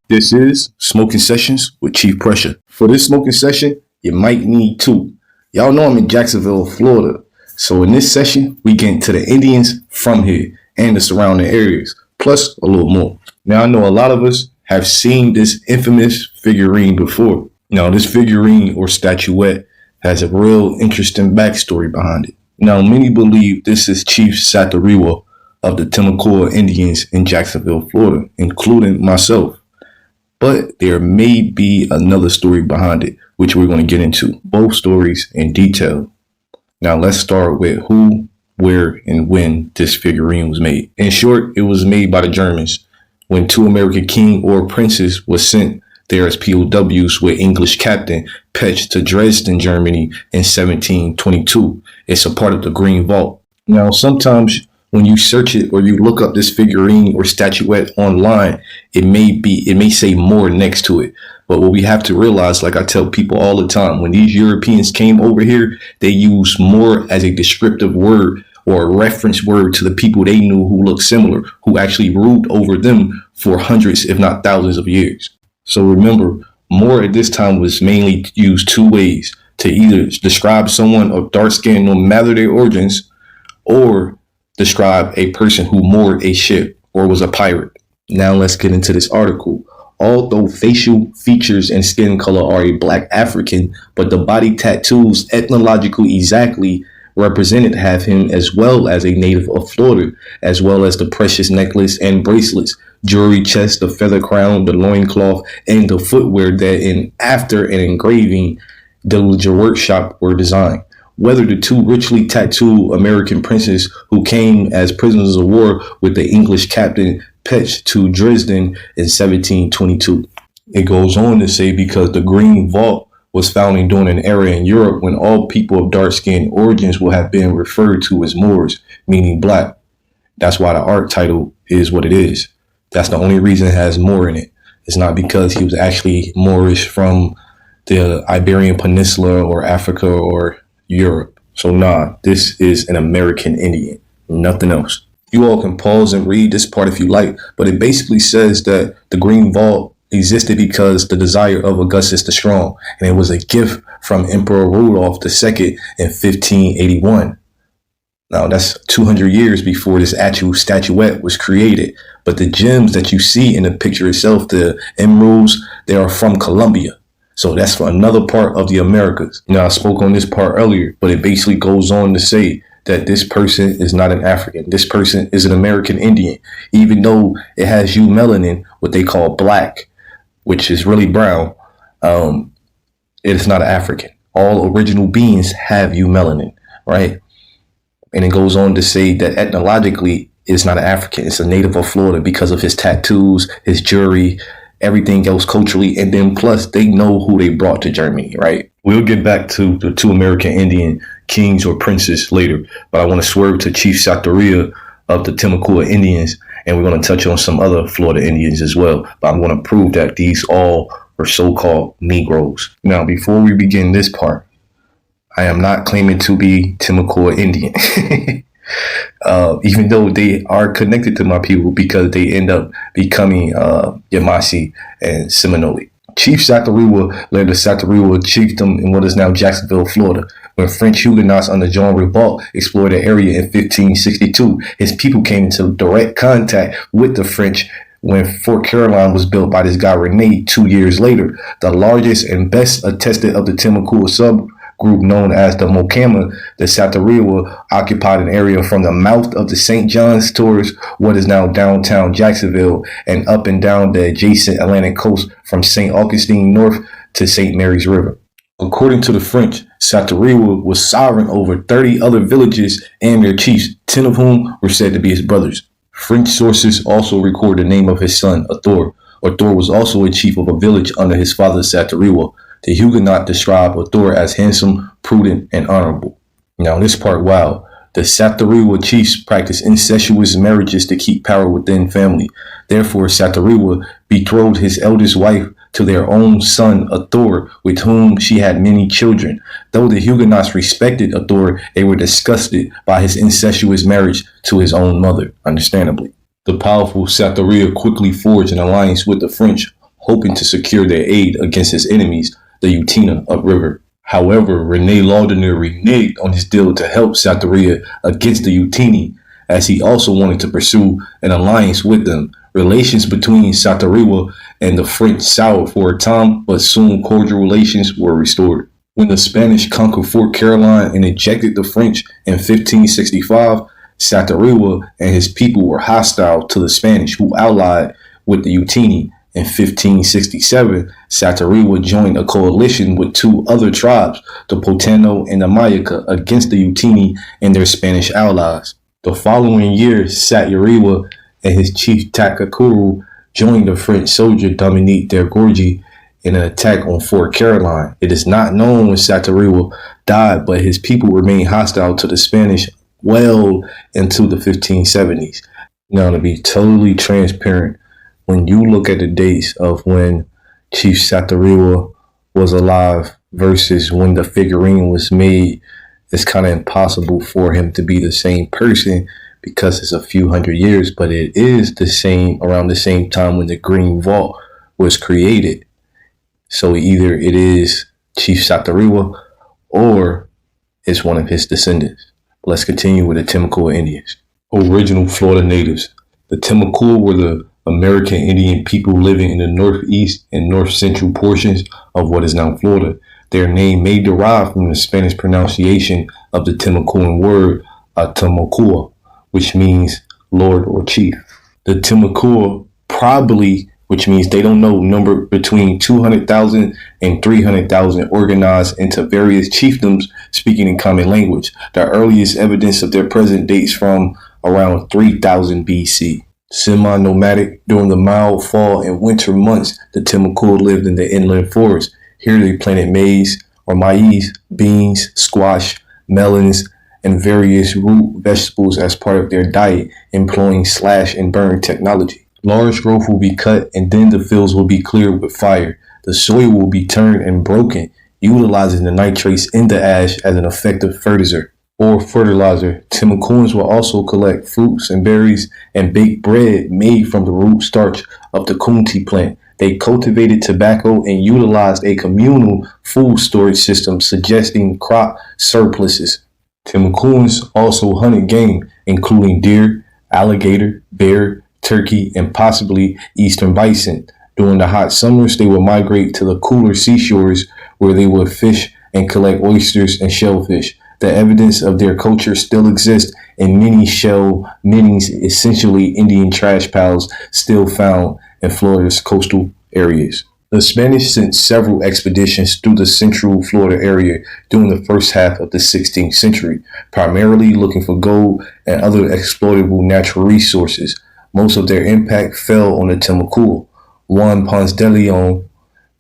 This is Smoking Sessions with Chief Pressure. For this smoking session, you might need two. Y'all know I'm in Jacksonville, Florida. So in this session, we get into the Indians from here and the surrounding areas, plus a little more. Now, I know a lot of us have seen this infamous figurine before. Now, this figurine or statuette has a real interesting backstory behind it. Now, many believe this is Chief Saturiwa of the Timucua Indians in Jacksonville, Florida, including myself. But there may be another story behind it, which we're going to get into, both stories in detail. Now, let's start with who, where, and when this figurine was made. In short, it was made by the Germans when two American king or princes were sent there as POWs with English captain Petch to Dresden, Germany in 1722. It's a part of the Green Vault. Now, sometimes when you search it or you look up this figurine or statuette online, it may say Moor next to it. But what we have to realize, like I tell people all the time, when these Europeans came over here, they used Moor as a descriptive word or a reference word to the people they knew who looked similar, who actually ruled over them for hundreds, if not thousands of years. So remember, Moor at this time was mainly used two ways: to either describe someone of dark skin no matter their origins, or describe a person who moored a ship or was a pirate. Now let's get into this article. Although facial features and skin color are a black African, but the body tattoos ethnologically exactly represented have him as well as a native of Florida, as well as the precious necklace and bracelets, jewelry chest, the feather crown, the loincloth, and the footwear that in after an engraving Deluge workshop were designed. Whether the two richly tattooed American princes who came as prisoners of war with the English captain Petch to Dresden in 1722. It goes on to say because the Green Vault was founded during an era in Europe when all people of dark-skinned origins will have been referred to as Moors, meaning black. That's why the art title is what it is. That's the only reason it has Moor in it. It's not because he was actually Moorish from the Iberian Peninsula or Africa or Europe. So nah, this is an American Indian, nothing else. You all can pause and read this part if you like, but it basically says that the Green Vault existed because the desire of Augustus the Strong, and it was a gift from Emperor Rudolph II in 1581. Now that's 200 years before this actual statuette was created, but the gems that you see in the picture itself, the emeralds, they are from Colombia. So that's for another part of the Americas. Now, I spoke on this part earlier, but it basically goes on to say that this person is not an African. This person is an American Indian, even though it has eumelanin, what they call black, which is really brown. It is not an African. All original beings have eumelanin, right? And it goes on to say that ethnologically, it's not an African. It's a native of Florida because of his tattoos, his jewelry, everything else culturally, and then plus they know who they brought to Germany, right? We'll get back to the two American Indian kings or princes later, but I want to swerve to Chief Saturiwa of the Timucua Indians, and we're going to touch on some other Florida Indians as well, but I'm going to prove that these all are so-called Negroes. Now, before we begin this part, I am not claiming to be Timucua Indian. Even though they are connected to my people because they end up becoming Yamasee and Seminole. Chief Saturiwa led the Saturiwa chiefdom in what is now Jacksonville, Florida. When French Huguenots under Jean Ribault explored the area in 1562, his people came into direct contact with the French when Fort Caroline was built by this guy Rene 2 years later. The largest and best attested of the Timucua subgroup known as the Mocama, the Saturiwa occupied an area from the mouth of the St. John's towards what is now downtown Jacksonville and up and down the adjacent Atlantic coast from St. Augustine north to St. Mary's River. According to the French, Saturiwa was sovereign over 30 other villages and their chiefs, 10 of whom were said to be his brothers. French sources also record the name of his son, Arthur. Arthur was also a chief of a village under his father Saturiwa. The Huguenot described Arthur as handsome, prudent, and honorable. Now, this part, wow. The Saturiwa chiefs practiced incestuous marriages to keep power within family. Therefore, Saturiwa betrothed his eldest wife to their own son, Arthur, with whom she had many children. Though the Huguenots respected Arthur, they were disgusted by his incestuous marriage to his own mother, understandably. The powerful Saturiwa quickly forged an alliance with the French, hoping to secure their aid against his enemies, the Utina upriver. However, Rene Laudonnière reneged on his deal to help Saturiwa against the Utini, as he also wanted to pursue an alliance with them. Relations between Saturiwa and the French soured for a time, but soon cordial relations were restored. When the Spanish conquered Fort Caroline and ejected the French in 1565, Saturiwa and his people were hostile to the Spanish, who allied with the Utini. In 1567, Saturiwa joined a coalition with two other tribes, the Potano and the Mayaka, against the Utini and their Spanish allies. The following year, Saturiwa and his chief Takakuru joined the French soldier Dominique de Gourgy in an attack on Fort Caroline. It is not known when Saturiwa died, but his people remained hostile to the Spanish well into the 1570s. Now, to be totally transparent, when you look at the dates of when Chief Saturiwa was alive versus when the figurine was made, it's kind of impossible for him to be the same person because it's a few hundred years, but it is the same around the same time when the Green Vault was created. So either it is Chief Saturiwa or it's one of his descendants. Let's continue with the Timucua Indians. Original Florida natives. The Timucua were the American Indian people living in the northeast and north central portions of what is now Florida. Their name may derive from the Spanish pronunciation of the Timucuan word Timucua, which means Lord or Chief. The Timucua probably, which means they don't know, number between 200,000 and 300,000, organized into various chiefdoms speaking in common language. The earliest evidence of their presence dates from around 3000 BC. Semi-nomadic, during the mild fall and winter months, the Timucua lived in the inland forest. Here they planted maize or maize, beans, squash, melons, and various root vegetables as part of their diet, employing slash and burn technology. Large growth will be cut and then the fields will be cleared with fire. The soil will be turned and broken, utilizing the nitrates in the ash as an effective fertilizer. Timucuans will also collect fruits and berries and bake bread made from the root starch of the kunti plant. They cultivated tobacco and utilized a communal food storage system, suggesting crop surpluses. Timucuans also hunted game, including deer, alligator, bear, turkey, and possibly eastern bison. During the hot summers, they would migrate to the cooler seashores where they would fish and collect oysters and shellfish. The evidence of their culture still exists in many shell minnings, essentially Indian trash piles still found in Florida's coastal areas. The Spanish sent several expeditions through the central Florida area during the first half of the 16th century, primarily looking for gold and other exploitable natural resources. Most of their impact fell on the Timucua. Juan Ponce de Leon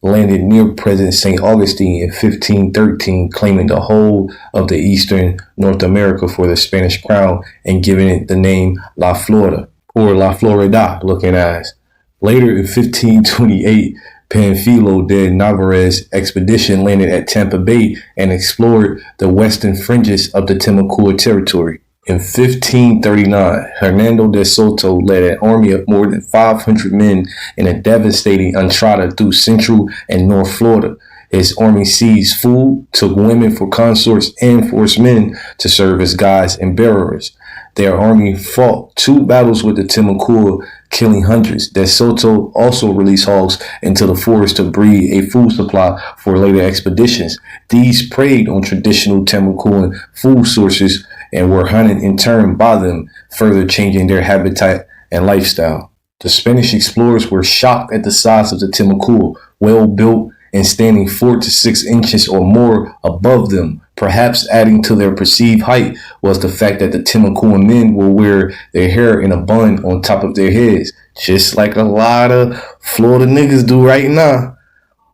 landed near present St. Augustine in 1513, claiming the whole of the eastern North America for the Spanish crown and giving it the name La Florida, or La Florida, looking as. Later in 1528, Panfilo de Narvaez expedition landed at Tampa Bay and explored the western fringes of the Timucua territory. In 1539, Hernando de Soto led an army of more than 500 men in a devastating entrada through central and north Florida. His army seized food, took women for consorts, and forced men to serve as guides and bearers. Their army fought 2 battles with the Timucua, killing hundreds. De Soto also released hogs into the forest to breed a food supply for later expeditions. These preyed on traditional Timucuan food sources and were hunted in turn by them, further changing their habitat and lifestyle. The Spanish explorers were shocked at the size of the Timucua, well built and standing 4 to 6 inches or more above them. Perhaps adding to their perceived height was the fact that the Timucuan men will wear their hair in a bun on top of their heads, just like a lot of Florida niggas do right now.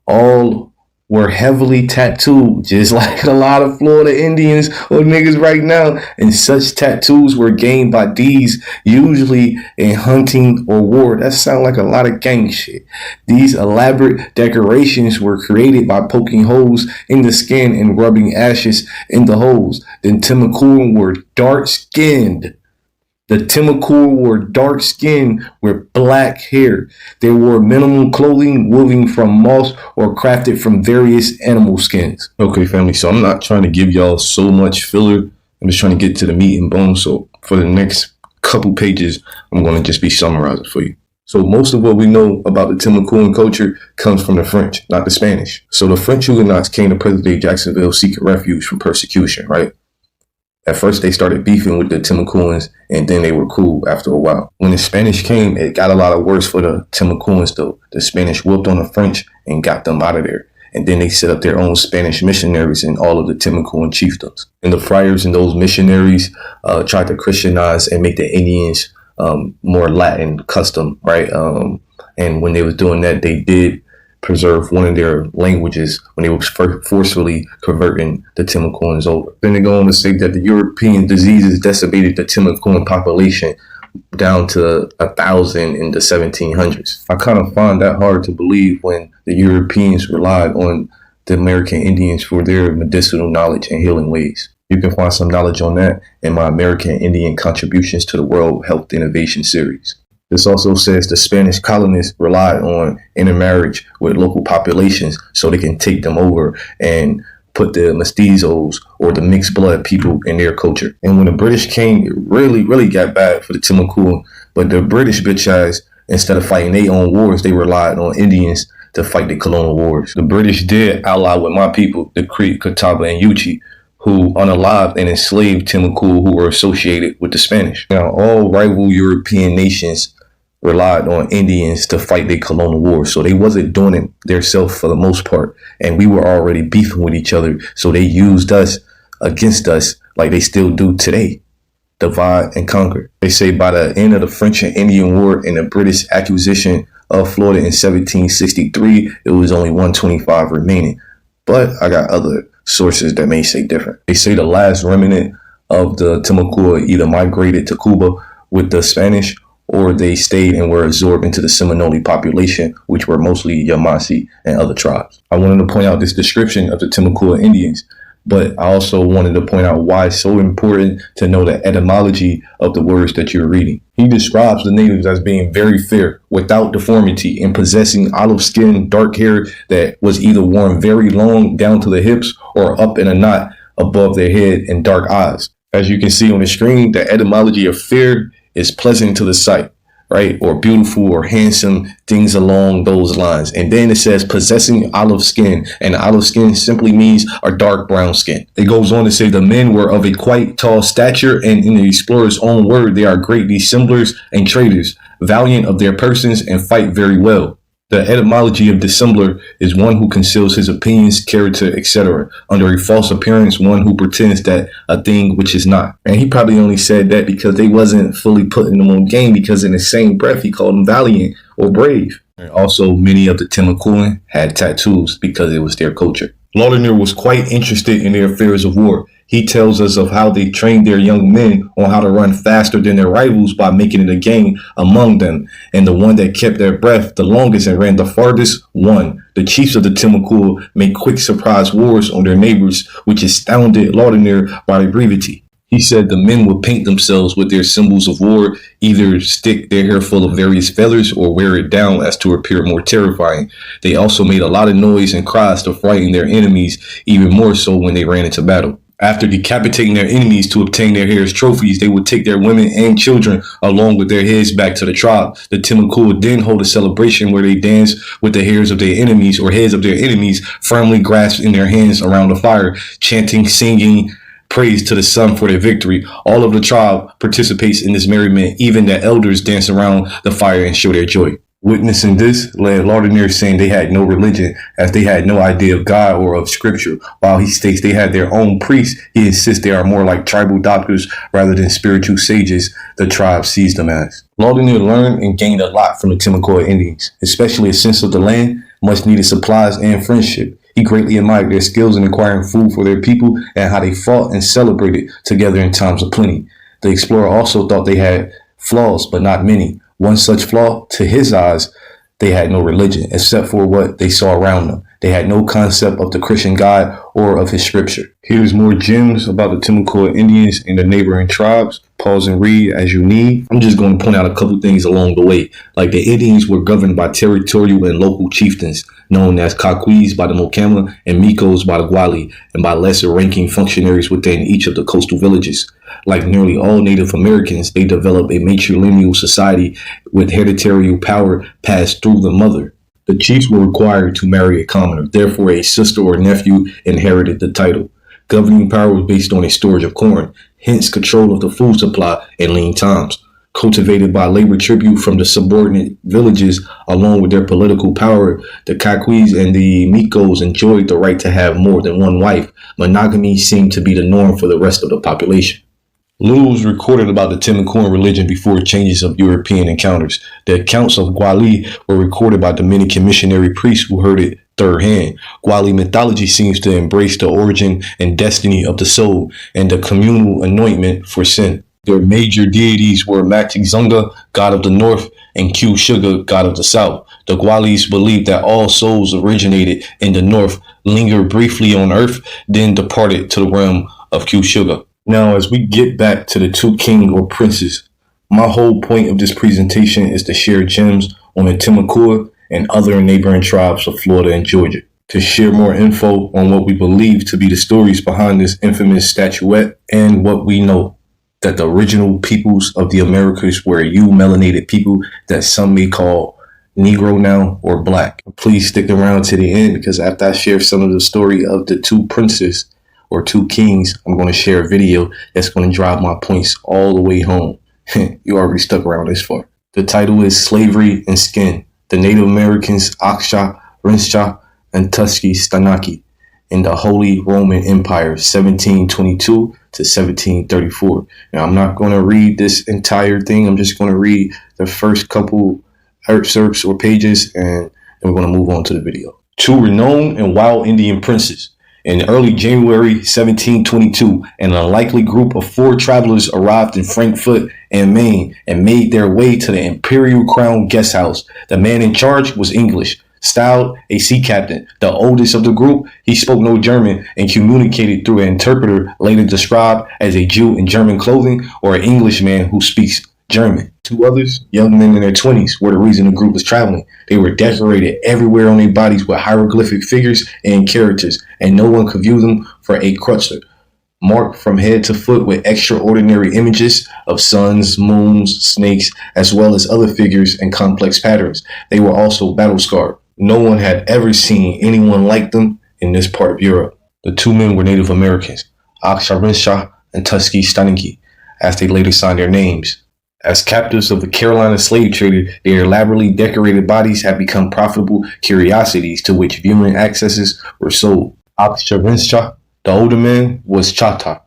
All were heavily tattooed, just like a lot of Florida Indians or niggas right now. And such tattoos were gained by these, usually in hunting or war. That sounds like a lot of gang shit. These elaborate decorations were created by poking holes in the skin and rubbing ashes in the holes. The Timucuan were dark-skinned. The Timucua wore dark skin with black hair. They wore minimal clothing woven from moss or crafted from various animal skins. Okay, family, so I'm not trying to give y'all so much filler. I'm just trying to get to the meat and bones. So for the next couple pages, I'm going to just be summarizing for you. So most of what we know about the Timucuan culture comes from the French, not the Spanish. So the French Huguenots came to present-day Jacksonville seeking refuge from persecution, right? At first, they started beefing with the Timucuans, and then they were cool after a while. When the Spanish came, it got a lot worse for the Timucuans, though. The Spanish whooped on the French and got them out of there. And then they set up their own Spanish missionaries in all of the Timucuan chiefdoms. And the friars and those missionaries tried to Christianize and make the Indians more Latin custom, right? And when they was doing that, they did preserve one of their languages when they were forcefully converting the Timucuans over. Then they go on to say that the European diseases decimated the Timucuan population down to 1,000 in the 1700s. I kind of find that hard to believe when the Europeans relied on the American Indians for their medicinal knowledge and healing ways. You can find some knowledge on that in my American Indian Contributions to the World Health Innovation series. This also says the Spanish colonists relied on intermarriage with local populations so they can take them over and put the mestizos or the mixed blood people in their culture. And when the British came, it really got bad for the Timucua. But the British bitch ass, instead of fighting their own wars, they relied on Indians to fight the colonial wars. The British did ally with my people, the Creek, Catawba, and Yuchi, who unalived and enslaved Timucua who were associated with the Spanish. Now, all rival European nations relied on Indians to fight their colonial wars. So they wasn't doing it themselves for the most part. And we were already beefing with each other. So they used us against us like they still do today. Divide and conquer. They say by the end of the French and Indian War and the British acquisition of Florida in 1763, it was only 125 remaining. But I got other sources that may say different. They say the last remnant of the Timucua either migrated to Cuba with the Spanish or they stayed and were absorbed into the Seminole population, which were mostly Yamasee and other tribes. I wanted to point out this description of the Timucua Indians, but I also wanted to point out why it's so important to know the etymology of the words that you're reading. He describes the natives as being very fair, without deformity, and possessing olive skin, dark hair that was either worn very long down to the hips or up in a knot above their head, and dark eyes. As you can see on the screen, the etymology of fair is pleasant to the sight, right? Or beautiful or handsome, things along those lines. And then it says possessing olive skin, and olive skin simply means a dark brown skin. It goes on to say the men were of a quite tall stature, and in the explorer's own word, they are great dissemblers and traders, valiant of their persons and fight very well. The etymology of dissembler is one who conceals his opinions, character, etc. under a false appearance, one who pretends that a thing which is not. And he probably only said that because they wasn't fully putting them on game, because in the same breath he called them valiant or brave. And also, many of the Timucuan had tattoos because it was their culture. Lauderdale was quite interested in their affairs of war. He tells us of how they trained their young men on how to run faster than their rivals by making it a game among them. And the one that kept their breath the longest and ran the farthest won. The chiefs of the Timucua made quick surprise wars on their neighbors, which astounded Lauderdale by their brevity. He said the men would paint themselves with their symbols of war, either stick their hair full of various feathers or wear it down as to appear more terrifying. They also made a lot of noise and cries to frighten their enemies, even more so when they ran into battle. After decapitating their enemies to obtain their hair as trophies, they would take their women and children along with their heads back to the tribe. The Timucua would then hold a celebration where they dance with the hairs of their enemies or heads of their enemies firmly grasped in their hands around the fire, chanting, singing praise to the sun for their victory. All of the tribe participates in this merriment. Even the elders dance around the fire and show their joy. Witnessing this led Lauderdale saying they had no religion, as they had no idea of God or of scripture. While he states they had their own priests, he insists they are more like tribal doctors rather than spiritual sages the tribe sees them as. Lauderdale learned and gained a lot from the Timucua Indians, especially a sense of the land, much needed supplies, and friendship. He greatly admired their skills in acquiring food for their people and how they fought and celebrated together in times of plenty. The explorer also thought they had flaws, but not many. One such flaw, to his eyes, they had no religion except for what they saw around them. They had no concept of the Christian God or of his scripture. Here's more gems about the Timucua Indians and the neighboring tribes. Pause and read as you need. I'm just going to point out a couple things along the way. Like the Indians were governed by territorial and local chieftains, known as Caquis by the Mocama and Micos by the Gwali, and by lesser ranking functionaries within each of the coastal villages. Like nearly all Native Americans, they developed a matrilineal society with hereditary power passed through the mother. The chiefs were required to marry a commoner, therefore a sister or nephew inherited the title. Governing power was based on a storage of corn, hence control of the food supply in lean times. Cultivated by labor tribute from the subordinate villages, along with their political power, the Caquis and the Micos enjoyed the right to have more than one wife. Monogamy seemed to be the norm for the rest of the population. Little was recorded about the Timucuan religion before changes of European encounters. The accounts of Gwali were recorded by Dominican missionary priests who heard it third hand. Gwali mythology seems to embrace the origin and destiny of the soul and the communal anointment for sin. Their major deities were Matixunga, god of the north, and Q Sugar, god of the south. The Gwalis believed that all souls originated in the north, lingered briefly on earth, then departed to the realm of Q Sugar. Now, as we get back to the two king or princes, my whole point of this presentation is to share gems on the Timucua and other neighboring tribes of Florida and Georgia, to share more info on what we believe to be the stories behind this infamous statuette and what we know, that the original peoples of the Americas were melanated people that some may call Negro now or Black. Please stick around to the end, because after I share some of the story of the two princes or two kings, I'm going to share a video that's going to drive my points all the way home. You already stuck around this far. The title is Slavery and Skin, the Native Americans Aksha, Rinsha, and Tuskegee Stanaki in the Holy Roman Empire, 1722 to 1734. Now, I'm not going to read this entire thing. I'm just going to read the first couple excerpts or pages, and then we're going to move on to the video. Two renowned and wild Indian princes. In early January 1722, an unlikely group of 4 travelers arrived in Frankfurt and Maine and made their way to the Imperial Crown Guest House. The man in charge was English, styled a sea captain. The oldest of the group, he spoke no German and communicated through an interpreter later described as a Jew in German clothing or an Englishman who speaks German. 2 others, young men in their 20s, were the reason the group was traveling. They were decorated everywhere on their bodies with hieroglyphic figures and characters, and no one could view them for a crutcher. Marked from head to foot with extraordinary images of suns, moons, snakes, as well as other figures and complex patterns. They were also battle scarred. No one had ever seen anyone like them in this part of Europe. The 2 men were Native Americans, Aksha and Tuskegee Stanaki, as they later signed their names. As captives of the Carolina slave trader, their elaborately decorated bodies had become profitable curiosities to which viewing accesses were sold. Aksha, the older man, was Chata.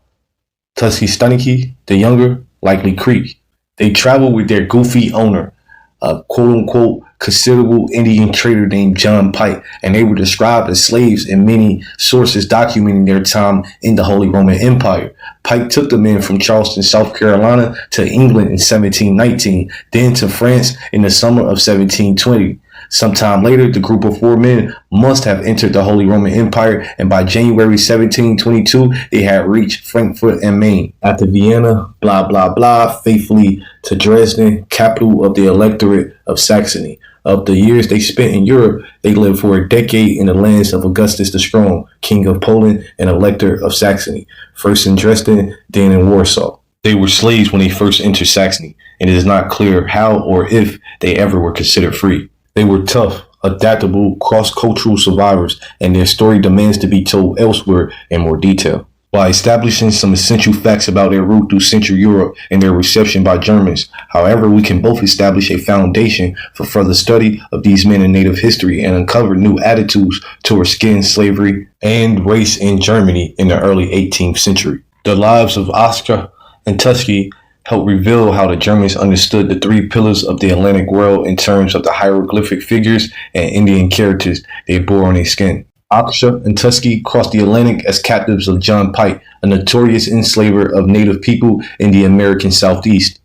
Tuskegee Stanaki, the younger, likely Creek. They traveled with their goofy owner, a quote-unquote considerable Indian trader named John Pike, and they were described as slaves in many sources documenting their time in the Holy Roman Empire. Pike took the men from Charleston, South Carolina to England in 1719, then to France in the summer of 1720. Sometime later, the group of 4 men must have entered the Holy Roman Empire, and by January 1722, they had reached Frankfurt and Maine. After Vienna, blah, blah, blah, faithfully to Dresden, capital of the Electorate of Saxony. Of the years they spent in Europe, they lived for a decade in the lands of Augustus the Strong, King of Poland and Elector of Saxony, first in Dresden, then in Warsaw. They were slaves when they first entered Saxony, and it is not clear how or if they ever were considered free. They were tough, adaptable, cross-cultural survivors, and their story demands to be told elsewhere in more detail. By establishing some essential facts about their route through Central Europe and their reception by Germans, however, we can both establish a foundation for further study of these men in Native history and uncover new attitudes towards skin, slavery, and race in Germany in the early 18th century. The lives of Oscar and Tuskegee help reveal how the Germans understood the 3 pillars of the Atlantic world in terms of the hieroglyphic figures and Indian characters they bore on their skin. Aksha and Tuskegee crossed the Atlantic as captives of John Pike, a notorious enslaver of native people in the American Southeast.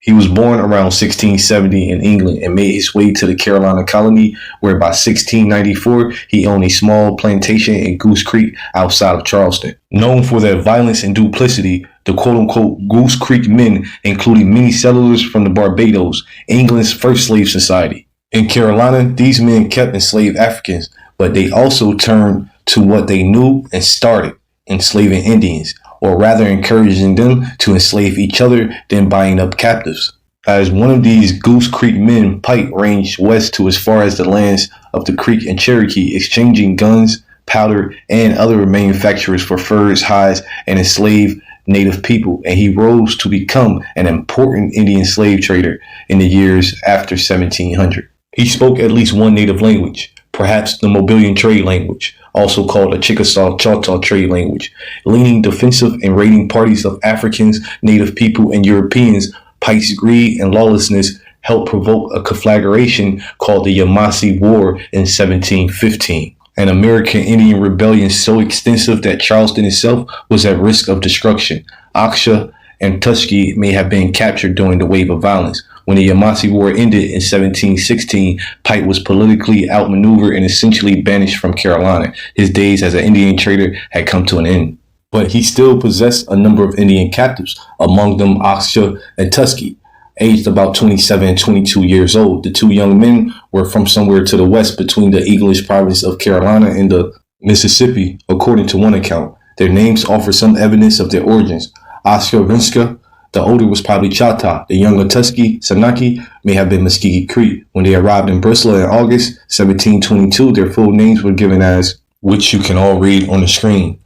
He was born around 1670 in England and made his way to the Carolina colony, where by 1694 he owned a small plantation in Goose Creek outside of Charleston. Known for their violence and duplicity, the quote-unquote Goose Creek men included many settlers from the Barbados, England's first slave society. In Carolina, these men kept enslaved Africans, but they also turned to what they knew and started enslaving Indians, or rather encouraging them to enslave each other than buying up captives. As one of these Goose Creek men, Pike ranged west to as far as the lands of the Creek and Cherokee, exchanging guns, powder, and other manufacturers for furs, hides, and enslaved native people, and he rose to become an important Indian slave trader in the years after 1700. He spoke at least one native language, perhaps the Mobilian trade language, also called the Chickasaw-Choctaw trade language. Leaning defensive and raiding parties of Africans, native people, and Europeans, Pike's greed and lawlessness helped provoke a conflagration called the Yamasee War in 1715, an American Indian rebellion so extensive that Charleston itself was at risk of destruction. Oxia and Tuskegee may have been captured during the wave of violence. When the Yamasee War ended in 1716, Pike was politically outmaneuvered and essentially banished from Carolina. His days as an Indian trader had come to an end. But he still possessed a number of Indian captives, among them Oxia and Tuskegee. Aged about 27 and 22 years old, the two young men were from somewhere to the west between the English province of Carolina and the Mississippi, according to one account. Their names offer some evidence of their origins. Oscar Rinska, the older, was probably Choctaw. The younger Tuskegee, Sanaki, may have been Muskogee Creek. When they arrived in Bristol in August 1722, their full names were given as, which you can all read on the screen.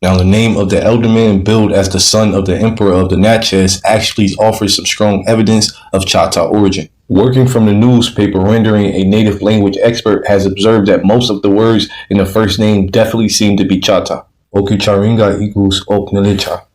Now, the name of the elder man, billed as the son of the emperor of the Natchez, actually offers some strong evidence of Choctaw origin. Working from the newspaper rendering, a native language expert has observed that most of the words in the first name definitely seem to be Choctaw. Okicharinga equals Oknalicha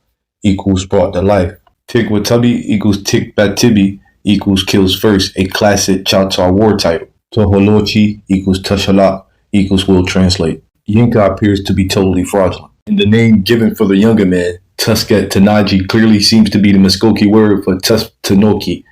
equals brought to life. Tikwatabi equals Tikbatibi equals kills first, a classic Choctaw war title. Toholochi equals Tushalak equals will translate. Yinka appears to be totally fraudulent. And the name given for the younger man, Tusket Tanaji, clearly seems to be the Muskogee word for Tanoki,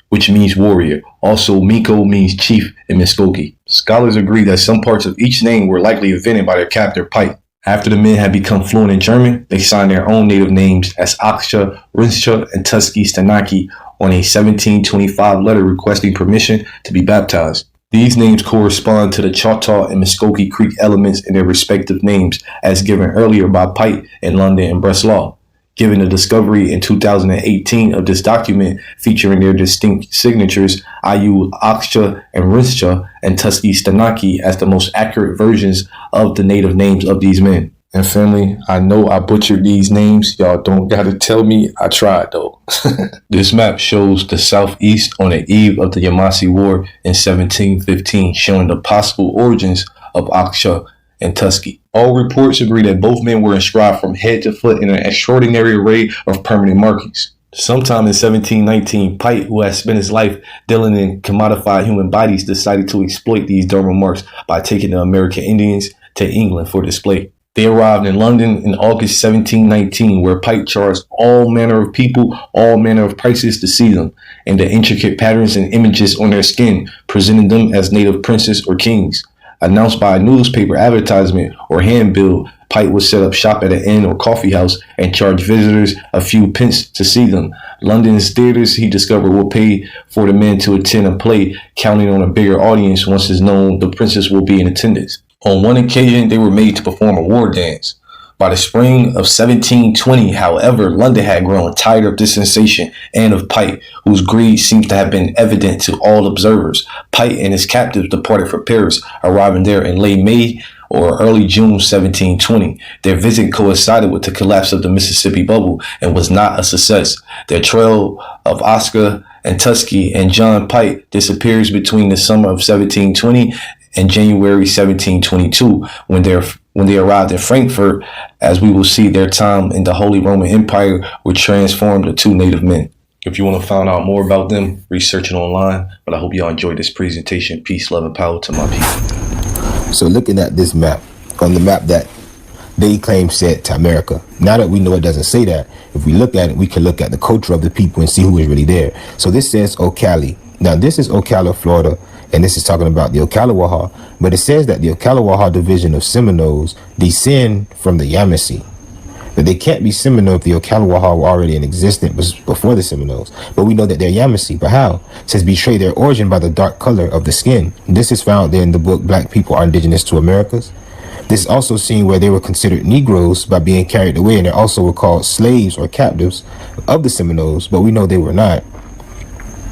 which means warrior. Also, Miko means chief in Muskogee. Scholars agree that some parts of each name were likely invented by their captor Pike. After the men had become fluent in German, they signed their own native names as Aksha, Rinsha, and Tuskegee Stanaki on a 1725 letter requesting permission to be baptized. These names correspond to the Choctaw and Muskogee Creek elements in their respective names, as given earlier by Pike in London and Breslau. Given the discovery in 2018 of this document featuring their distinct signatures, I use Aksha and Rinsha and Tuskegee Stanaki as the most accurate versions of the native names of these men. And family, I know I butchered these names. Y'all don't gotta tell me. I tried though. This map shows the southeast on the eve of the Yamasee War in 1715, showing the possible origins of Aksha and Tuskegee. All reports agree that both men were inscribed from head to foot in an extraordinary array of permanent markings. Sometime in 1719, Pike, who had spent his life dealing in commodified human bodies, decided to exploit these dermal marks by taking the American Indians to England for display. They arrived in London in August 1719, where Pike charged all manner of people, all manner of prices to see them, and the intricate patterns and images on their skin, presenting them as native princes or kings. Announced by a newspaper advertisement or handbill, Pike would set up shop at an inn or coffee house and charge visitors a few pence to see them. London's theaters, he discovered, will pay for the men to attend a play, counting on a bigger audience once it's known the princess will be in attendance. On one occasion, they were made to perform a war dance. By the spring of 1720, however, London had grown tired of this sensation and of Pike, whose greed seems to have been evident to all observers. Pike and his captives departed for Paris, arriving there in late May or early June 1720. Their visit coincided with the collapse of the Mississippi bubble and was not a success. Their trail of Oscar and Tuskegee and John Pike disappears between the summer of 1720 and January 1722, when they arrived in Frankfurt. As we will see, their time in the Holy Roman Empire would transform the two native men. If you want to find out more about them, research it online. But I hope y'all enjoyed this presentation. Peace, love, and power to my people. So looking at this map, on the map that they claim said to America. Now that we know it doesn't say that, if we look at it, we can look at the culture of the people and see who is really there. So this says Ocala. Now this is Ocala, Florida, and this is talking about the Ocalawaha, but it says that the Ocalawaha division of Seminoles descend from the Yamasee. But they can't be Seminole if the Ocalawaha were already in existence before the Seminoles. But we know that they're Yamasee. But how? It says betray their origin by the dark color of the skin. This is found in the book Black People Are Indigenous to Americas. This is also seen where they were considered Negroes by being carried away, and they also were called slaves or captives of the Seminoles, but we know they were not.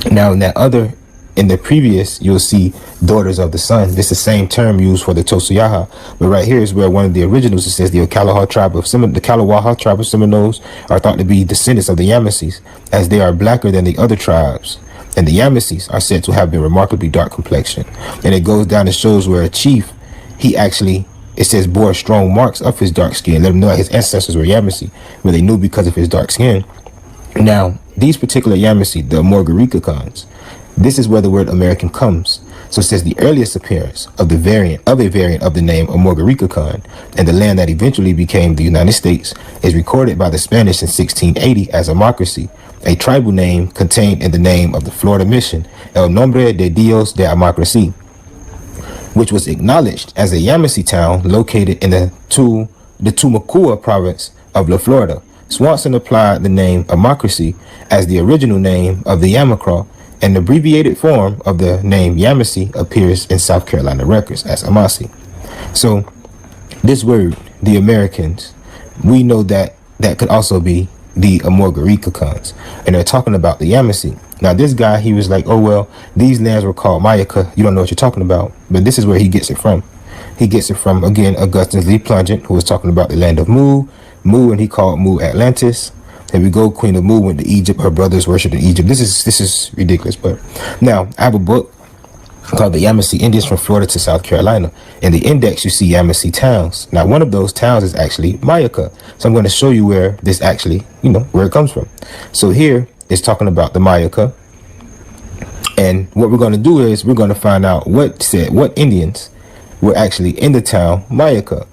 Now in the previous, you'll see daughters of the sun. This is the same term used for the Tosuyaha, but right here is where one of the originals, it says the Ocalawaha tribe of Seminoles are thought to be descendants of the Yamasees, as they are blacker than the other tribes. And the Yamasees are said to have been remarkably dark complexion. And it goes down and shows where a chief, it says bore strong marks of his dark skin. Let him know that his ancestors were Yamasee, but they knew because of his dark skin. Now, these particular Yamasee, the Morgaricacans, this is where the word American comes. So it says the earliest appearance of a variant of the name of Morgaricacan and the land that eventually became the United States is recorded by the Spanish in 1680 as Amacracy, a tribal name contained in the name of the Florida mission, El Nombre de Dios de Amacracy, which was acknowledged as a Yamasee town located in the Timucua province of La Florida. Swanson applied the name Amacracy as the original name of the Yamacraw, and the abbreviated form of the name Yamasee appears in South Carolina records as Amasi. So this word, the Americans, we know that could also be the Amorgaricacans, and they're talking about the Yamasee. Now this guy, he was like, oh well, these lands were called Mayaka. You don't know what you're talking about, but this is where he gets it from. He gets it from, again, Augustus Lee Plungent, who was talking about the land of Mu, and he called Mu Atlantis. Here we go. Queen of Mu went to Egypt. Her brothers worshipped in Egypt. This is ridiculous. But now I have a book called The Yamasee Indians from Florida to South Carolina. In the index, you see Yamasee towns. Now, one of those towns is actually Mayaka. So I'm going to show you where this actually, where it comes from. So here it's talking about the Mayaka. And what we're going to do is we're going to find out what Indians were actually in the town Mayaka.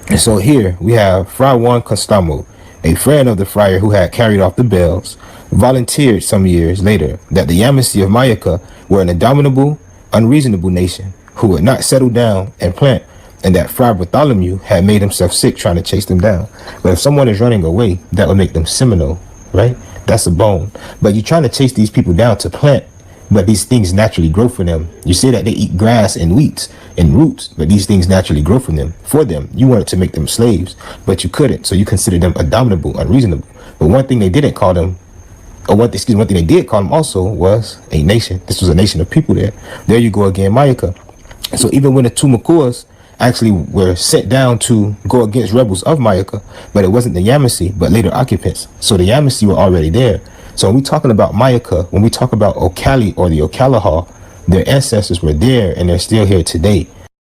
And so here we have Fra Juan Costamo, a friend of the friar who had carried off the bells, volunteered some years later that the Yamasee of Mayaka were an indomitable, unreasonable nation who would not settle down and plant, and that Friar Bartholomew had made himself sick trying to chase them down. But if someone is running away, that would make them Seminole, right? That's a bone. But you're trying to chase these people down to plant, but these things naturally grow for them. You say that they eat grass and weeds and roots, but these things naturally grow from them. For them, you wanted to make them slaves, but you couldn't. So you considered them indomitable, unreasonable. But one thing they didn't call them, one thing they did call them also was a nation. This was a nation of people there. There you go again, Mayaka. So even when the Timucuas actually were sent down to go against rebels of Mayaka, but it wasn't the Yamasee, but later occupants. So the Yamasee were already there. So when we're talking about Mayaka, when we talk about Ocala or the Ocalawaha, their ancestors were there and they're still here today.